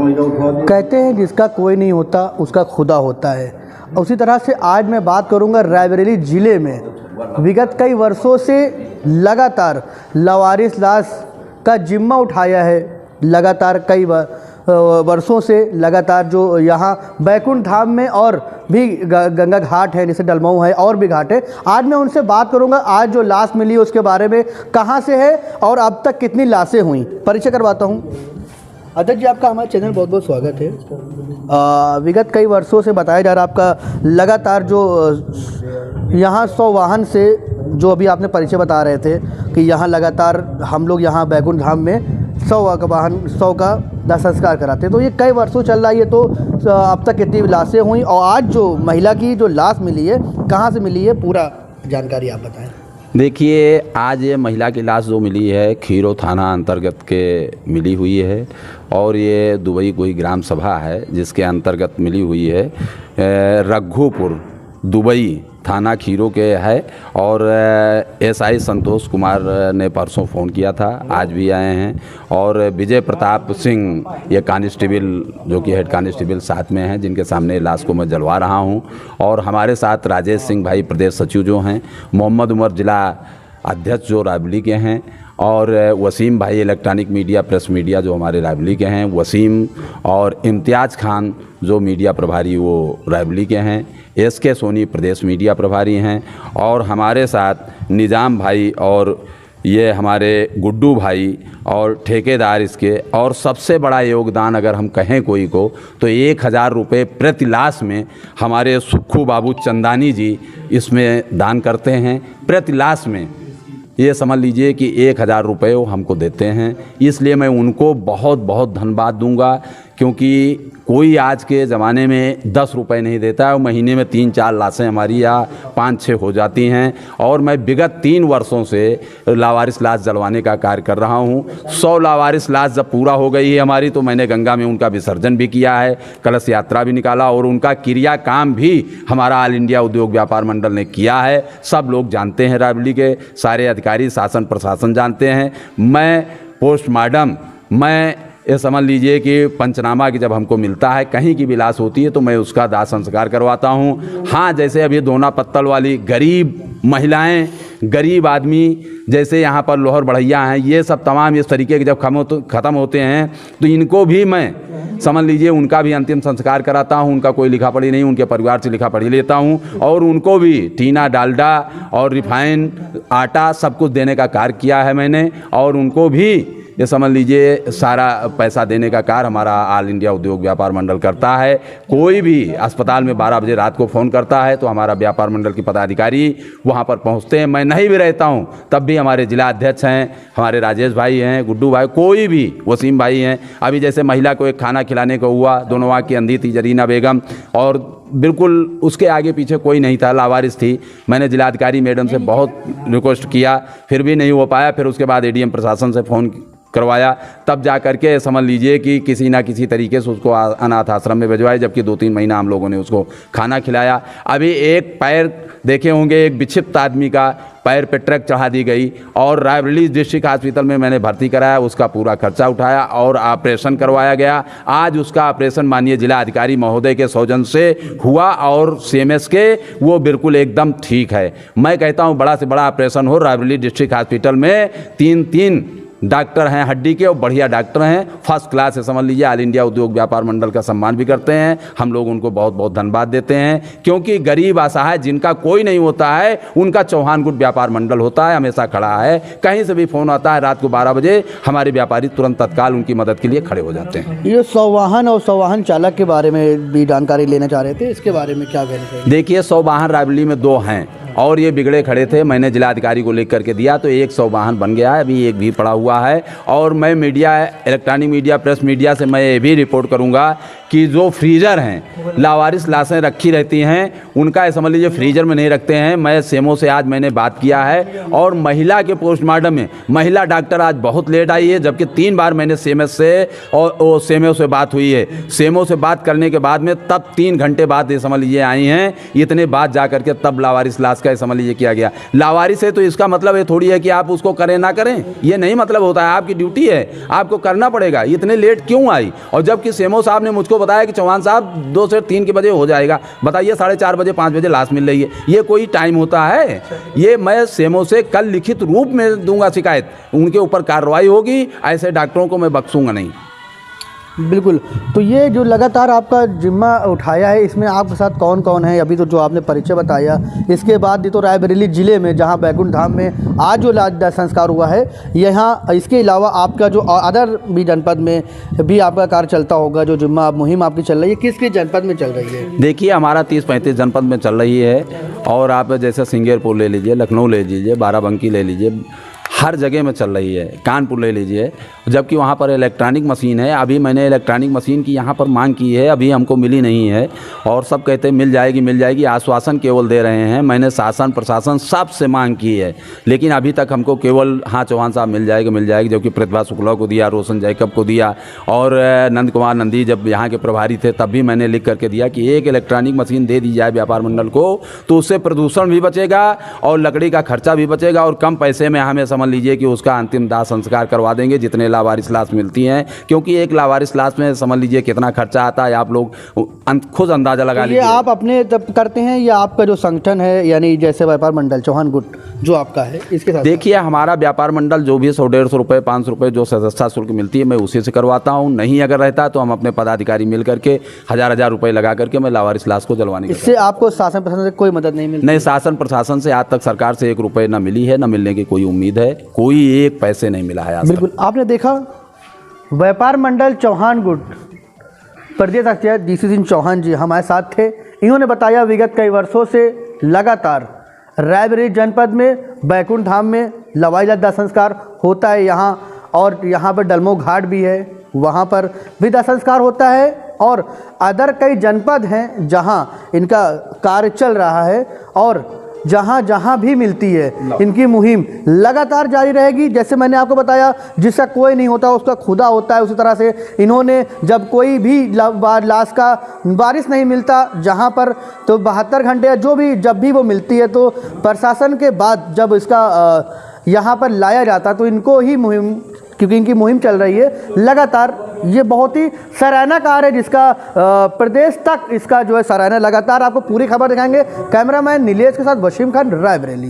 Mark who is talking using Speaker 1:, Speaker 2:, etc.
Speaker 1: कहते हैं जिसका कोई नहीं होता उसका खुदा होता है। उसी तरह से आज मैं बात करूंगा रायबरेली ज़िले में विगत कई वर्षों से लगातार लावारिस लाश का जिम्मा उठाया है। लगातार कई वर्षों से लगातार जो यहाँ बैकुंठ धाम में और भी गंगा घाट है, जैसे डलमऊ है और भी घाट है। आज मैं उनसे बात करूंगा आज जो लाश मिली उसके बारे में, कहाँ से है और अब तक कितनी लाशें हुई। परिचय करवाता हूँ। अध्यक्ष जी, आपका हमारे चैनल बहुत बहुत स्वागत है। विगत कई वर्षों से बताया जा रहा आपका लगातार जो यहाँ 100 वाहन से, जो अभी आपने परिचय बता रहे थे कि यहाँ लगातार हम लोग यहाँ बैकुंठ धाम में 100 का दाह संस्कार कराते हैं, तो ये कई वर्षों चल रहा है। तो अब तक कितनी लाशें हुई और आज जो महिला की जो लाश मिली है कहाँ से मिली है, पूरा जानकारी आप बताएं।
Speaker 2: देखिए, आज ये महिला की लाश जो मिली है खीरो थाना अंतर्गत के मिली हुई है और ये दुबई कोई ग्राम सभा है जिसके अंतर्गत मिली हुई है। रघुपुर दुबई थाना खीरो के है और एसआई संतोष कुमार ने परसों फ़ोन किया था, आज भी आए हैं। और विजय प्रताप सिंह ये कांस्टेबल जो कि हेड कांस्टेबल साथ में हैं, जिनके सामने लाश को मैं जलवा रहा हूं। और हमारे साथ राजेश सिंह भाई प्रदेश सचिव जो हैं, मोहम्मद उमर जिला अध्यक्ष जो रायबरेली के हैं, और वसीम भाई इलेक्ट्रॉनिक मीडिया प्रेस मीडिया जो हमारे रायबरेली के हैं, वसीम और इम्तियाज़ खान जो मीडिया प्रभारी वो रायबरेली के हैं, एसके सोनी प्रदेश मीडिया प्रभारी हैं, और हमारे साथ निज़ाम भाई और ये हमारे गुड्डू भाई और ठेकेदार इसके। और सबसे बड़ा योगदान अगर हम कहें कोई को तो 1000 रुपये प्रति लाश में हमारे सुक्खू बाबू चंदानी जी इसमें दान करते हैं। प्रति लाश में ये समझ लीजिए कि 1000 रुपये वो हमको देते हैं, इसलिए मैं उनको बहुत बहुत धन्यवाद दूंगा, क्योंकि कोई आज के ज़माने में 10 रुपये नहीं देता है। महीने में 3-4 लाशें हमारी या 5-6 हो जाती हैं। और मैं विगत 3 वर्षों से लावारिस लाश जलवाने का कार्य कर रहा हूं। 100 लावारिस लाश जब पूरा हो गई है हमारी, तो मैंने गंगा में उनका विसर्जन भी किया है, कलश यात्रा भी निकाला और उनका क्रिया काम भी हमारा ऑल इंडिया उद्योग व्यापार मंडल ने किया है। सब लोग जानते हैं, रायबरेली के सारे अधिकारी शासन प्रशासन जानते हैं। मैं पोस्टमार्टम ये समझ लीजिए कि पंचनामा की जब हमको मिलता है, कहीं की भी लाश होती है तो मैं उसका दाह संस्कार करवाता हूँ। हाँ, जैसे अभी दोना पत्तल वाली गरीब महिलाएं, गरीब आदमी जैसे यहाँ पर लोहर बढ़ैया हैं, ये सब तमाम इस तरीके के जब ख़त्म होते हैं तो इनको भी मैं समझ लीजिए उनका भी अंतिम संस्कार कराता हूँ। उनका कोई लिखा पढ़ी नहीं, उनके परिवार से लिखा पढ़ी लेता हूँ और उनको भी टीना डालडा और रिफाइन आटा सब कुछ देने का कार्य किया है मैंने। और उनको भी ये समझ लीजिए सारा पैसा देने का कार्य हमारा ऑल इंडिया उद्योग व्यापार मंडल करता है। कोई भी अस्पताल में 12 बजे रात को फ़ोन करता है तो हमारा व्यापार मंडल के पदाधिकारी वहाँ पर पहुँचते हैं। मैं नहीं भी रहता हूँ तब भी हमारे जिला अध्यक्ष हैं, हमारे राजेश भाई हैं, गुड्डू भाई, कोई भी, वसीम भाई हैं। अभी जैसे महिला को एक खाना खिलाने को हुआ, दोनों वहाँ की अंधी थी जरीना बेगम और बिल्कुल उसके आगे पीछे कोई नहीं था, लावारिस थी। मैंने जिलाधिकारी मैडम से बहुत रिक्वेस्ट किया, फिर भी नहीं हो पाया। फिर उसके बाद एडीएम प्रशासन से फ़ोन करवाया, तब जा करके समझ लीजिए कि किसी ना किसी तरीके से उसको अनाथ आश्रम में भिजवाए, जबकि 2-3 महीना हम लोगों ने उसको खाना खिलाया। अभी एक पैर देखे होंगे, एक विक्षिप्त आदमी का पैर पे ट्रक चढ़ा दी गई और रायबरेली डिस्ट्रिक्ट हॉस्पिटल में मैंने भर्ती कराया, उसका पूरा खर्चा उठाया और ऑपरेशन करवाया गया। आज उसका ऑपरेशन माननीय जिला अधिकारी महोदय के सौजन्य से हुआ और सीएमएस के वो बिल्कुल एकदम ठीक है। मैं कहता हूँ बड़ा से बड़ा ऑपरेशन हो रायबरेली डिस्ट्रिक्ट हॉस्पिटल में। 3 डॉक्टर हैं हड्डी के और बढ़िया डॉक्टर हैं, फर्स्ट क्लास है, समझ लीजिए। ऑल इंडिया उद्योग व्यापार मंडल का सम्मान भी करते हैं हम लोग, उनको बहुत बहुत धन्यवाद देते हैं। क्योंकि गरीब असहाय जिनका कोई नहीं होता है उनका चौहान गुट व्यापार मंडल होता है, हमेशा खड़ा है। कहीं से भी फ़ोन आता है रात को 12 बजे, हमारे व्यापारी तुरंत तत्काल उनकी मदद के लिए खड़े हो जाते हैं।
Speaker 1: ये 100 वाहन और 100 वाहन चालक के बारे में भी जानकारी लेना चाह रहे थे, इसके बारे में क्या कहना चाहिए?
Speaker 2: देखिए, 100 वाहन रायबरेली में 2 हैं और ये बिगड़े खड़े थे, मैंने जिलाधिकारी को लेकर के दिया तो 100 वाहन बन गया है, अभी एक भी पड़ा हुआ है। और मैं media, electronic media, press media से मैं ये भी रिपोर्ट करूंगा कि जो फ्रीज़र हैं, लावारिस लाशें रखी रहती हैं, उनका समझ लीजिए फ्रीज़र में नहीं रखते हैं। मैं सेमो से आज मैंने बात किया है और महिला के पोस्टमार्टम में महिला डॉक्टर आज बहुत लेट आई है, जबकि 3 बार मैंने सीएमएस से और सेमो से बात हुई है। सेमो से बात करने के बाद में तब 3 घंटे बाद ये समझ लीजिए आई हैं, इतने बाद जा करके तब लावारिस लाश लाश का समझ लीजिए किया गया। लावारिस है तो इसका मतलब ये थोड़ी है कि आप उसको करें ना करें, ये नहीं मतलब होता है। आपकी ड्यूटी है, आपको करना पड़ेगा। इतने लेट क्यों आई? और जबकि सेमो साहब ने मुझको बताया कि चौहान साहब 2 से 3 के बजे हो जाएगा, बताइए 4:30 बजे 5 बजे लाश मिल रही है। ये कोई टाइम होता है? ये मैं सेमो से कल लिखित रूप में दूंगा शिकायत, उनके ऊपर कार्रवाई होगी। ऐसे डॉक्टरों को मैं बख्शूंगा नहीं।
Speaker 1: बिल्कुल। तो ये जो लगातार आपका जिम्मा उठाया है, इसमें आपके साथ कौन कौन है? अभी तो जो आपने परिचय बताया, इसके बाद ये तो रायबरेली ज़िले में जहां बैकुंठ धाम में आज जो लाश संस्कार हुआ है, यहाँ इसके अलावा आपका जो अदर भी जनपद में भी आपका कार्य चलता होगा, जो जिम्मा मुहिम आपकी चल रही है, किस किस जनपद में चल रही है?
Speaker 2: देखिए, हमारा 30-35 जनपद में चल रही है। और आप जैसे सिंगेरपुर ले लीजिए, लखनऊ ले लीजिए, बाराबंकी ले लीजिए, हर जगह में चल रही है। कानपुर ले लीजिए, जबकि वहाँ पर इलेक्ट्रॉनिक मशीन है। अभी मैंने इलेक्ट्रॉनिक मशीन की यहाँ पर मांग की है, अभी हमको मिली नहीं है। और सब कहते हैं मिल जाएगी मिल जाएगी, आश्वासन केवल दे रहे हैं। मैंने शासन प्रशासन सब से मांग की है, लेकिन अभी तक हमको केवल हाँ चौहान साहब मिल जाएगी, जबकि प्रतिभा शुक्ला को दिया, रोशन जैकब को दिया, और नंद कुमार नंदी जब यहाँ के प्रभारी थे तब भी मैंने लिख करके दिया कि एक इलेक्ट्रॉनिक मशीन दे दी जाए व्यापार मंडल को, तो उससे प्रदूषण भी बचेगा और लकड़ी का खर्चा भी बचेगा, और कम पैसे में हमें समझ लीजिए कि उसका अंतिम दाह संस्कार करवा देंगे जितने लावारिस लाश मिलती हैं। क्योंकि एक लावारिस लाश में समझ लीजिए कितना खर्चा आता है, आप लोग खुद अंदाजा लगा लीजिए।
Speaker 1: ये आप अपने तब करते हैं या आपका जो संगठन है, यानी जैसे व्यापार मंडल चौहान गुट जो आपका है, इसके साथ?
Speaker 2: देखिए, हमारा व्यापार मंडल जो भी 100-150 रुपये 500 रुपये जो सदस्यता शुल्क मिलती है, मैं उसी से करवाता हूँ। नहीं अगर रहता तो हम अपने पदाधिकारी मिल करके 1000-1000 रुपये लगा करके मैं लावारिस लाश को जलवाने की।
Speaker 1: इससे आपको शासन प्रशासन से कोई मदद नहीं मिलती?
Speaker 2: नहीं, शासन प्रशासन से आज तक सरकार से 1 रुपये न मिली है, न मिलने की कोई उम्मीद है। कोई 1 पैसे नहीं मिला है आज तक।
Speaker 1: बिल्कुल। आपने देखा व्यापार मंडल चौहान गुट प्रदेश अध्यक्ष DC सिंह चौहान जी हमारे साथ थे। इन्होंने बताया विगत कई वर्षों से लगातार रायबरेली जनपद में बैकुंठ धाम में लवाई दाह संस्कार होता है यहाँ, और यहाँ पर डलमो घाट भी है, वहाँ पर भी दाह संस्कार होता है, और अदर कई जनपद हैं जहाँ इनका कार्य चल रहा है, और जहाँ जहाँ भी मिलती है इनकी मुहिम लगातार जारी रहेगी। जैसे मैंने आपको बताया, जिसका कोई नहीं होता उसका खुदा होता है, उसी तरह से इन्होंने जब कोई भी लाश का वारिस नहीं मिलता जहाँ पर, तो 72 घंटे जो भी जब भी वो मिलती है, तो प्रशासन के बाद जब इसका यहाँ पर लाया जाता तो इनको ही मुहिम, क्योंकि इनकी मुहिम चल रही है लगातार। ये बहुत ही सराहना कार्य है, जिसका प्रदेश तक इसका जो है सराहना। लगातार आपको पूरी खबर दिखाएंगे। कैमरामैन नीलेश के साथ वसीम खान, रायबरेली।